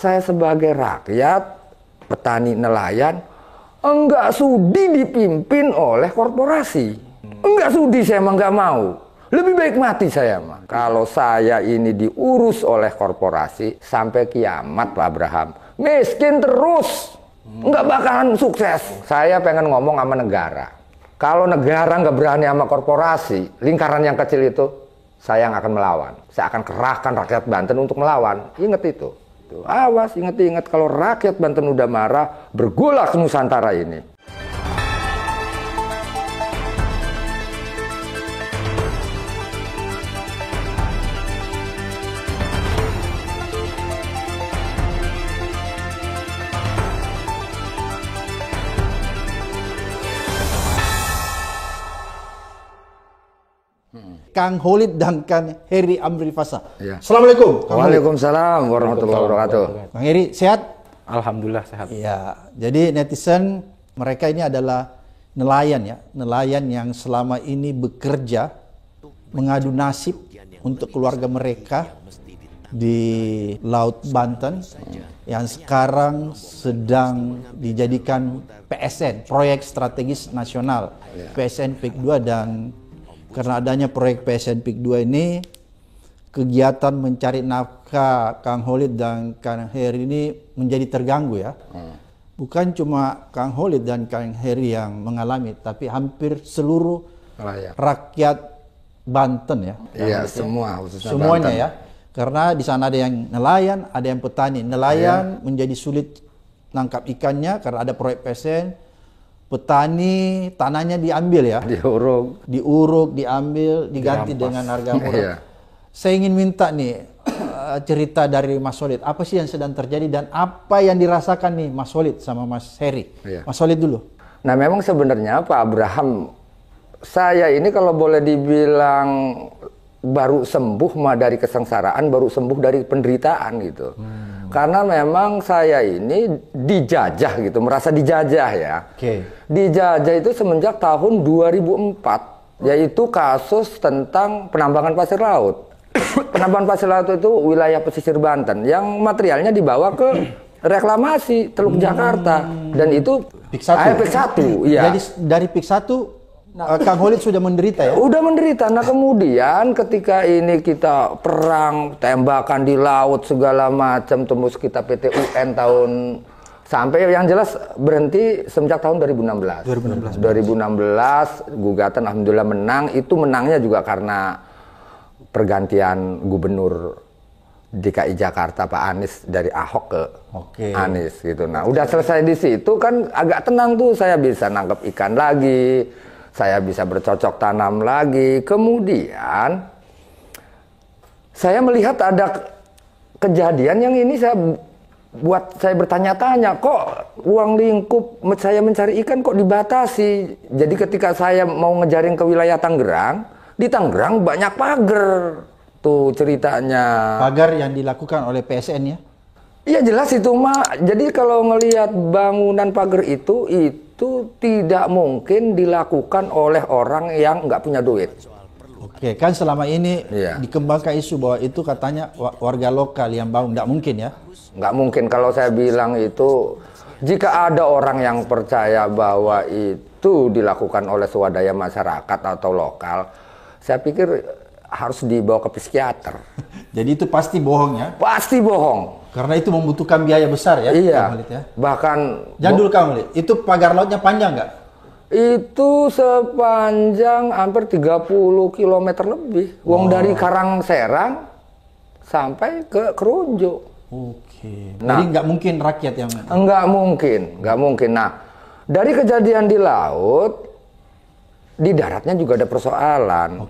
saya sebagai rakyat, petani nelayan, enggak sudi dipimpin oleh korporasi. Enggak sudi, saya emang enggak mau. Lebih baik mati saya mah. Kalau saya ini diurus oleh korporasi sampai kiamat Pak Abraham, miskin terus, enggak bakalan sukses. Saya pengen ngomong sama negara. Kalau negara nggak berani sama korporasi, lingkaran yang kecil itu, saya yang akan melawan. Saya akan kerahkan rakyat Banten untuk melawan. Ingat itu. Awas, ingat-ingat kalau rakyat Banten udah marah, bergolak Nusantara ini. Kang Khalid dan Kang Heri Amrifasa. Ya. Assalamualaikum. Waalaikumsalam warahmatullahi wabarakatuh. Kang Heri sehat? Alhamdulillah sehat. Iya. Jadi netizen mereka ini adalah nelayan ya, nelayan yang selama ini bekerja mengadu nasib untuk keluarga mereka di Laut Banten yang sekarang sedang dijadikan PSN, proyek strategis nasional, PSN PIK 2, dan karena adanya proyek PSN PIK 2 ini, kegiatan mencari nafkah Kang Khalid dan Kang Heri ini menjadi terganggu ya. Bukan cuma Kang Khalid dan Kang Heri yang mengalami, tapi hampir seluruh rakyat Banten ya. Iya, semua khususnya semuanya Banten. Ya. Karena di sana ada yang nelayan, ada yang petani. Nelayan menjadi sulit nangkap ikannya karena ada proyek PSN. Petani tanahnya diambil ya, diuruk, diambil, diganti dengan harga murah. Saya ingin minta nih cerita dari Mas Khalid, apa sih yang sedang terjadi dan apa yang dirasakan nih Mas Khalid sama Mas Heri? Mas Khalid dulu. Nah, memang sebenarnya Pak Abraham, saya ini kalau boleh dibilang baru sembuh dari kesengsaraan, baru sembuh dari penderitaan gitu. Karena memang saya ini dijajah gitu, merasa dijajah ya. Dijajah itu semenjak tahun 2004, yaitu kasus tentang penambangan pasir laut. Penambangan pasir laut itu wilayah pesisir Banten yang materialnya dibawa ke reklamasi Teluk Jakarta, dan itu PIK 1. Iya. Jadi dari PIK 1 Kang Khalid sudah menderita ya? Udah menderita. Nah, kemudian ketika ini kita perang, tembakan di laut segala macam, tembus kita PT UN tahun, sampai yang jelas berhenti semenjak tahun 2016. 2016 gugatan alhamdulillah menang. Itu menangnya juga karena pergantian gubernur DKI Jakarta Pak Anies dari Ahok ke Anies gitu. Nah, udah selesai di situ kan agak tenang tuh, saya bisa nangkep ikan lagi. Saya bisa bercocok tanam lagi. Kemudian saya melihat ada kejadian yang ini buat saya bertanya-tanya, kok ruang lingkup saya mencari ikan kok dibatasi. Jadi ketika saya mau ngejaring ke wilayah Tangerang, di Tangerang banyak pagar. Tuh ceritanya. Pagar yang dilakukan oleh PSN ya? Iya jelas itu Mak. Jadi kalau ngelihat bangunan pagar itu tidak mungkin dilakukan oleh orang yang nggak punya duit. Oke, kan selama ini dikembangkan isu bahwa itu katanya warga lokal yang bangun. Nggak mungkin ya? Nggak mungkin. Kalau saya bilang itu, jika ada orang yang percaya bahwa itu dilakukan oleh swadaya masyarakat atau lokal, saya pikir harus dibawa ke psikiater. Jadi itu pasti bohong ya? Pasti bohong. Karena itu membutuhkan biaya besar ya? Iya. Kang Khalid, ya? Bahkan... Jangan dulu Kang Khalid, itu pagar lautnya panjang nggak? Itu sepanjang hampir 30 km lebih. Wong dari Karangserang sampai ke Kerunjo. Oke. Nah, jadi nggak mungkin rakyat yang... Nggak mungkin. Nah, dari kejadian di laut, di daratnya juga ada persoalan.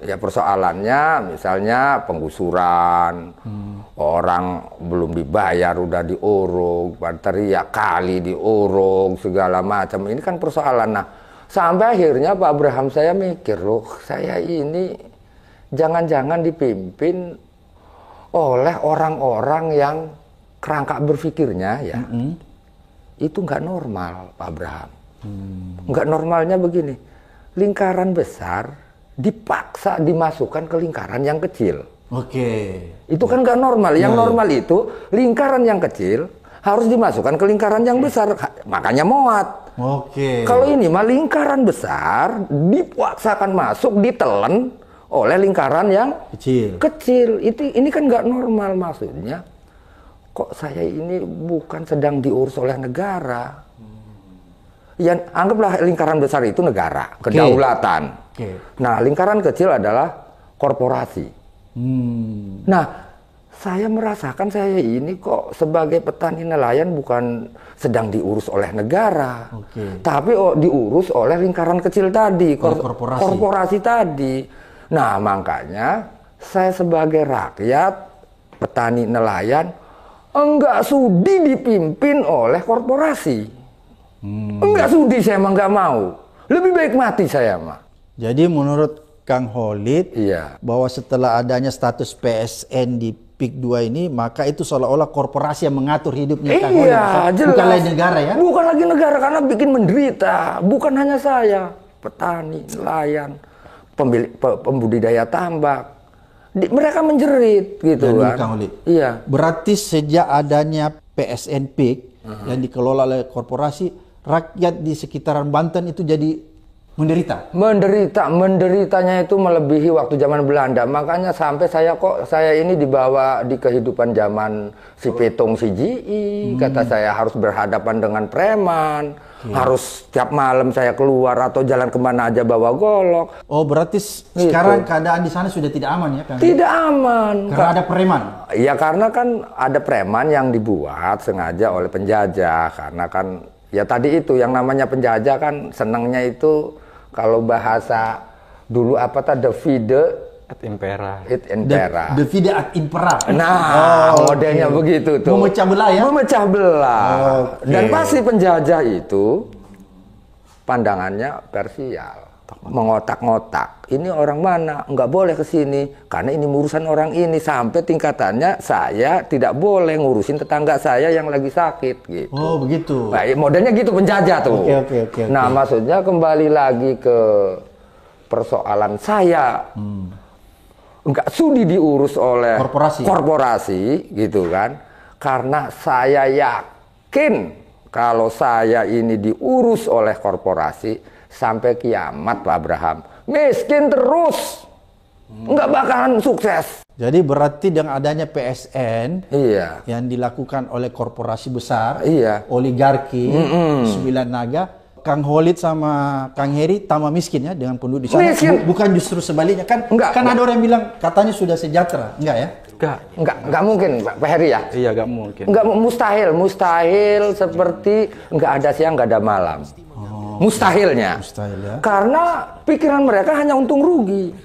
Ya persoalannya misalnya penggusuran, orang belum dibayar udah diuruk, teriak kali diuruk, segala macam. Ini kan persoalan. Nah, sampai akhirnya Pak Abraham saya mikir, loh saya ini jangan-jangan dipimpin oleh orang-orang yang kerangka berpikirnya ya, itu nggak normal Pak Abraham. Nggak normalnya begini, lingkaran besar dipaksa dimasukkan ke lingkaran yang kecil. Oke. Itu kan nggak normal. Yang normal itu lingkaran yang kecil harus dimasukkan ke lingkaran yang besar. Makanya muat. Oke. Kalau ini mah lingkaran besar dipaksakan masuk, ditelan oleh lingkaran yang kecil. Ini kan nggak normal maksudnya. Kok saya ini bukan sedang diurus oleh negara? Ya anggaplah lingkaran besar itu negara, kedaulatan. Nah lingkaran kecil adalah korporasi. Nah saya merasakan saya ini kok sebagai petani nelayan bukan sedang diurus oleh negara, tapi diurus oleh lingkaran kecil tadi, korporasi tadi. Nah makanya saya sebagai rakyat petani nelayan enggak sudi dipimpin oleh korporasi. Enggak sudi, saya emang enggak mau. Lebih baik mati saya mah. Jadi menurut Kang Khalid, bahwa setelah adanya status PSN di PIK 2 ini, maka itu seolah-olah korporasi yang mengatur hidupnya Kang Khalid. Jelas. Bukan lagi negara ya? Bukan lagi negara, karena bikin menderita. Bukan hanya saya, petani, nelayan, pembudidaya tambak. Mereka menjerit gitu kan. Kang Khalid. Iya. Berarti sejak adanya PSN PIK yang dikelola oleh korporasi, rakyat di sekitaran Banten itu jadi menderita. Menderitanya itu melebihi waktu zaman Belanda. Makanya sampai saya ini dibawa di kehidupan zaman si Petung si Ji. Kata saya harus berhadapan dengan preman. Harus tiap malam saya keluar atau jalan kemana aja bawa golok. Oh berarti sekarang keadaan di sana sudah tidak aman ya Kang? Tidak aman. Karena ada preman? Iya karena kan ada preman yang dibuat sengaja oleh penjajah. Karena kan ya tadi itu yang namanya penjajah kan senangnya itu kalau bahasa dulu apa tadi divide et impera. Divide et impera. Nah, modelnya begitu tuh. Memecah belah ya? Memecah belah. Dan pasti penjajah itu pandangannya parsial. Mengotak-ngotak. Ini orang mana? Nggak boleh ke sini. Karena ini urusan orang ini. Sampai tingkatannya saya tidak boleh ngurusin tetangga saya yang lagi sakit. Gitu. Oh begitu. Nah, modelnya gitu penjajah tuh. Oke. Nah maksudnya kembali lagi ke persoalan saya. Nggak sudi diurus oleh korporasi gitu kan. Karena saya yakin kalau saya ini diurus oleh korporasi sampai kiamat Pak Abraham, miskin terus, nggak bakalan sukses. Jadi berarti dengan adanya PSN yang dilakukan oleh korporasi besar, oligarki, 9 naga, Kang Khalid sama Kang Heri tambah miskin ya dengan penduduk di sana. Bukan justru sebaliknya kan? Kan ada orang yang bilang katanya sudah sejahtera, enggak ya? Enggak mungkin Pak Heri ya? Iya, enggak mungkin. Enggak, mustahil seperti enggak ada siang, enggak ada malam. Mustahilnya. Mustahil ya. Karena pikiran mereka hanya untung rugi.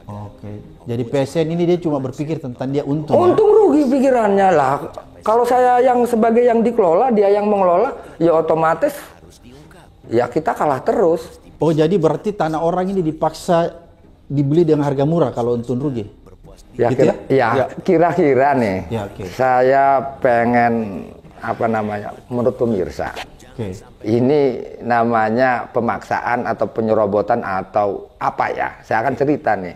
Oke. Jadi PSN ini dia cuma berpikir tentang dia untung. Untung rugi pikirannya lah. Kalau saya yang sebagai yang dikelola, dia yang mengelola, ya otomatis ya kita kalah terus. Oh jadi berarti tanah orang ini dipaksa dibeli dengan harga murah kalau untung rugi? Ya, gitu kira-kira nih. Ya, saya pengen menurut pemirsa. Ini namanya pemaksaan atau penyerobotan atau apa ya? Saya akan cerita nih.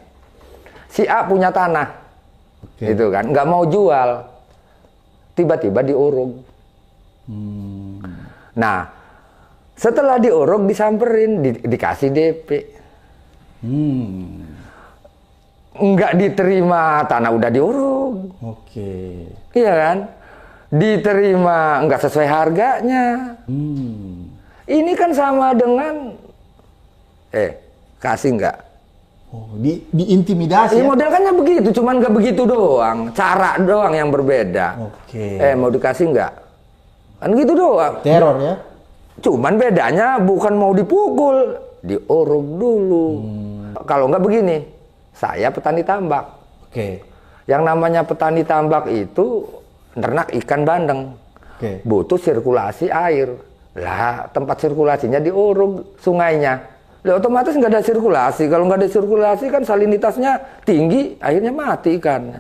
Si A punya tanah, gitu kan? Nggak mau jual, tiba-tiba diuruk. Nah, setelah diuruk disamperin, dikasih DP. Nggak diterima, tanah udah diuruk. Iya kan? Diterima nggak sesuai harganya. Ini kan sama dengan kasih nggak? Oh, diintimidasi. Ya, model kannya begitu, cuman nggak begitu doang, cara doang yang berbeda. Mau dikasih nggak? Kan gitu doang. Teror ya? Cuman bedanya bukan mau dipukul, diuruk dulu. Kalau nggak begini, saya petani tambak. Yang namanya petani tambak itu ternak ikan bandeng, butuh sirkulasi air. Lah tempat sirkulasinya diuruk sungainya. Lah otomatis nggak ada sirkulasi. Kalau nggak ada sirkulasi kan salinitasnya tinggi, akhirnya mati ikannya.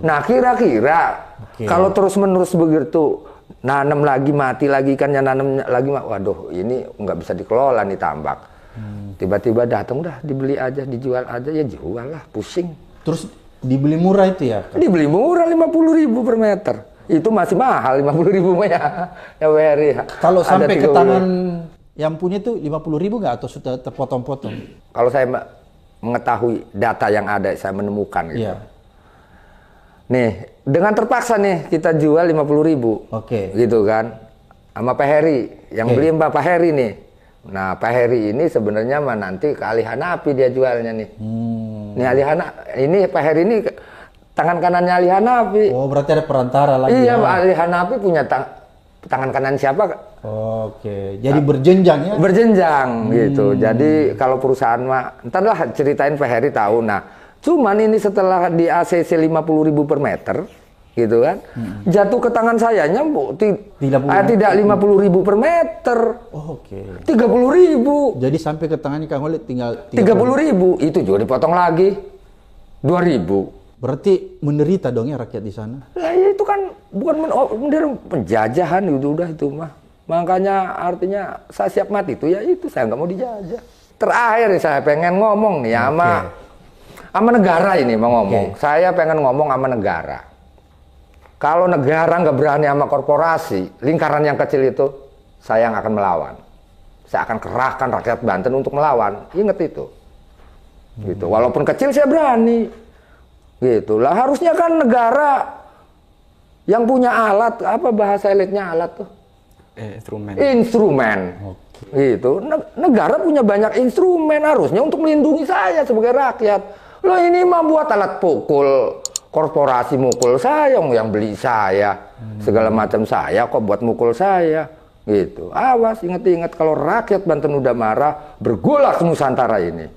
Nah kira-kira kalau terus-menerus begitu, nanam lagi mati lagi ikannya, nanam lagi, waduh ini nggak bisa dikelola nih tambak. Tiba-tiba datang, udah dibeli aja, dijual aja, ya jual lah, pusing. Terus Dibeli murah itu ya? Dibeli murah 50.000 per meter. Itu masih mahal 50.000 mah ya. Ya WRI. Kalau sampai ke tangan yang punya itu 50.000 nggak atau sudah terpotong-potong? Kalau saya mengetahui data yang ada, saya menemukan gitu. Iya. Nih, dengan terpaksa nih kita jual 50.000. Oke. Gitu kan. Sama Pak Heri, yang beli Pak Heri nih. Nah, Pak Heri ini sebenarnya mah nanti ke Ali Hanafi dia jualnya nih. Nih Ali ini Pak Heri ini tangan kanannya Ali Hanafi. Oh, berarti ada perantara lagi. Iya, ya? Ali Hanafi punya tangan kanan siapa? Oke, jadi berjenjang ya? Berjenjang gitu. Jadi kalau perusahaan mah, entarlah ceritain Pak Heri tahu. Nah, cuman ini setelah di ACC 50.000 per meter, gitu kan, jatuh ke tangan sayanya tidak 50.000 per meter. Oh, oke. 30.000. Jadi sampai ke tangannya Kang Holid tinggal 30.000 itu juga dipotong lagi 2.000. Berarti menderita dong ya rakyat di sana? Lah ya itu kan bukan penjajahan itu udah itu mah. Makanya artinya saya siap mati itu ya itu saya nggak mau dijajah. Terakhir nih saya pengen ngomong nih sama negara ini mau ngomong. Saya pengen ngomong sama negara. Kalau negara nggak berani sama korporasi, lingkaran yang kecil itu, saya yang akan melawan. Saya akan kerahkan rakyat Banten untuk melawan. Ingat itu. Gitu. Walaupun kecil saya berani. Gitu lah, harusnya kan negara yang punya alat, apa bahasa elitnya alat tuh? Instrumen. Gitu. Negara punya banyak instrumen harusnya untuk melindungi saya sebagai rakyat. Loh ini mah buat alat pukul, korporasi mukul saya, yang beli saya, segala macam saya kok buat mukul saya. Gitu. Awas, ingat-ingat kalau rakyat Banten udah marah, bergolak Nusantara ini.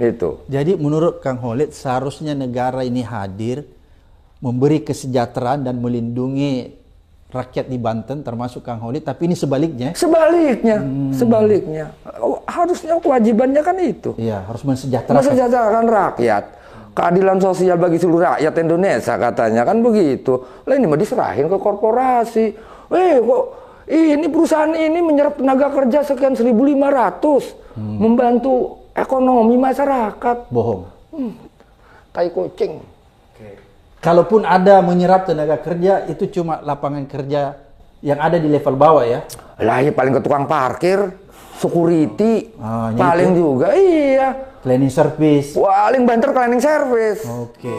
Itu. Jadi menurut Kang Holid seharusnya negara ini hadir memberi kesejahteraan dan melindungi rakyat di Banten termasuk Kang Holid, tapi ini sebaliknya. Sebaliknya. Harusnya kewajibannya kan itu. Iya, harus mensejahterakan rakyat. Keadilan sosial bagi seluruh rakyat Indonesia katanya kan begitu. Lah ini mah diserahin ke korporasi. Kok ini perusahaan ini menyerap tenaga kerja sekian 1.500 membantu ekonomi masyarakat. Bohong. Tai kucing. Kalaupun ada menyerap tenaga kerja, itu cuma lapangan kerja yang ada di level bawah ya? Lah ya paling ke tukang parkir, security, paling juga iya. Cleaning service. Paling banter cleaning service. Oke.